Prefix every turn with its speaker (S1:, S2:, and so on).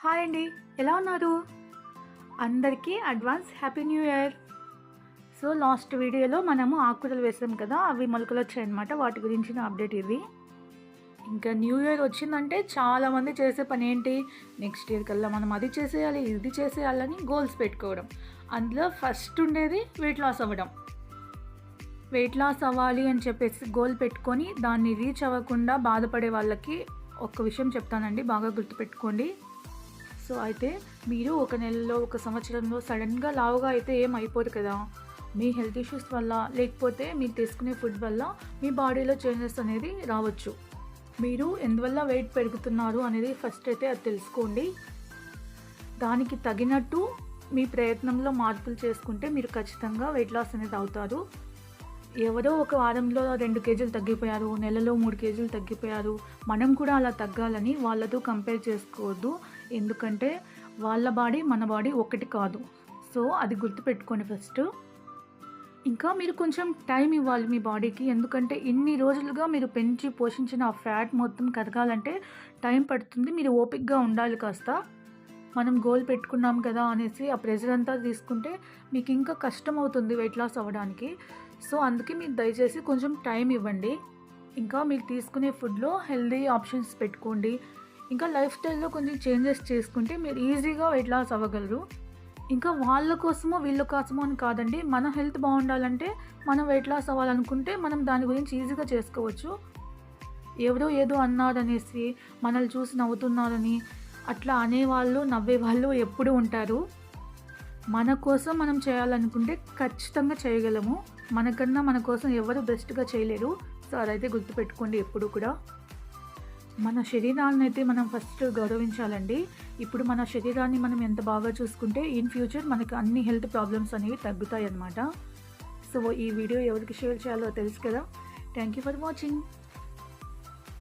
S1: Hi అండి. ఎలా ఉన్నారు? అందరికీ advance happy new year. So, last వీడియోలో మనము ఆకుకూరలు వేసాం కదా! అవి మొలకలొచ్చాయన్నమాట. వాటి గురించిన అప్డేట్ ఇది. ఇంకా న్యూ ఇయర్ వచ్చిందంటే చాలామంది చేసే పనేంటి? నెక్స్ట్ ఇయర్ కల్లా మనం అది చేసేయాలి, ఇది చేసేయాలని గోల్స్ పెట్టుకోవడం. అందులో ఫస్ట్ ఉండేది వెయిట్ లాస్ అవ్వడం. వెయిట్ లాస్ అవ్వాలి అని చెప్పేసి గోల్ పెట్టుకొని దాన్ని రీచ్ అవ్వకుండా బాధపడే వాళ్ళకి ఒక విషయం చెప్తానండి. బాగా గుర్తుపెట్టుకోండి. సో, అయితే మీరు ఒక నెలలో, ఒక సంవత్సరంలో సడన్‌గా లావుగా అయితే ఏం అయిపోరు కదా! మీ హెల్త్ ఇష్యూస్ వల్ల, లేకపోతే మీరు తీసుకునే ఫుడ్ వల్ల మీ బాడీలో చేంజెస్ అనేది రావచ్చు. మీరు ఎందువల్ల వెయిట్ పెరుగుతున్నారు అనేది ఫస్ట్ అయితే అది తెలుసుకోండి. దానికి తగినట్టు మీ ప్రయత్నంలో మార్పులు చేసుకుంటే మీరు ఖచ్చితంగా వెయిట్ లాస్ అనేది అవుతారు. ఎవరో ఒక వారంలో 2 కేజీలు తగ్గిపోయారు, నెలలో 3 కేజీలు తగ్గిపోయారు, మనం కూడా అలా తగ్గాలని వాళ్ళతో కంపేర్ చేసుకోవద్దు. ఎందుకంటే వాళ్ళ బాడీ, మన బాడీ ఒకటి కాదు. సో, అది గుర్తుపెట్టుకోండి ఫస్ట్. ఇంకా మీరు కొంచెం టైం ఇవ్వాలి మీ బాడీకి. ఎందుకంటే ఇన్ని రోజులుగా మీరు పెంచి పోషించిన ఆ ఫ్యాట్ మొత్తం కరగాలంటే టైం పడుతుంది. మీరు ఓపికగా ఉండాలి కాస్త. మనం గోల్ పెట్టుకున్నాం కదా అనేసి ఆ ప్రెషర్ అంతా తీసుకుంటే మీకు ఇంకా కష్టం అవుతుంది వెయిట్ లాస్ అవ్వడానికి. సో, అందుకే మీరు దయచేసి కొంచెం టైం ఇవ్వండి. ఇంకా మీరు తీసుకునే ఫుడ్‌లో హెల్తీ ఆప్షన్స్ పెట్టుకోండి. ఇంకా లైఫ్ స్టైల్‌లో కొంచెం చేంజెస్ చేసుకుంటే మీరు ఈజీగా వెయిట్ లాస్ అవ్వగలరు. ఇంకా వాళ్ళ కోసమో, వీళ్ళ కోసమో అని కాదండి. మన హెల్త్ బాగుండాలంటే మనం వెయిట్ లాస్ అవ్వాలనుకుంటే మనం దాని గురించి ఈజీగా చేసుకోవచ్చు. ఎవరో ఏదో అన్నారనేసి మనల్ని చూసి నవ్వుతున్నారని అట్లా అనేవాళ్ళు, నవ్వేవాళ్ళు ఎప్పుడూ ఉంటారు. మన కోసం మనం చేయాలనుకుంటే ఖచ్చితంగా చేయగలము. మనకన్నా మన కోసం ఎవరు బెస్ట్‌గా చేయలేరు. సో, అదైతే గుర్తుపెట్టుకోండి ఎప్పుడు కూడా. మన శరీరాన్నయితే మనం ఫస్ట్ గౌరవించాలండి. ఇప్పుడు మన శరీరాన్ని మనం ఎంత బాగా చూసుకుంటే ఇన్ ఫ్యూచర్ మనకు అన్ని హెల్త్ ప్రాబ్లమ్స్ అనేవి తగ్గుతాయన్నమాట. సో, ఈ వీడియో ఎవరికి షేర్ చేయాలో తెలుసు కదా! Thank you for watching.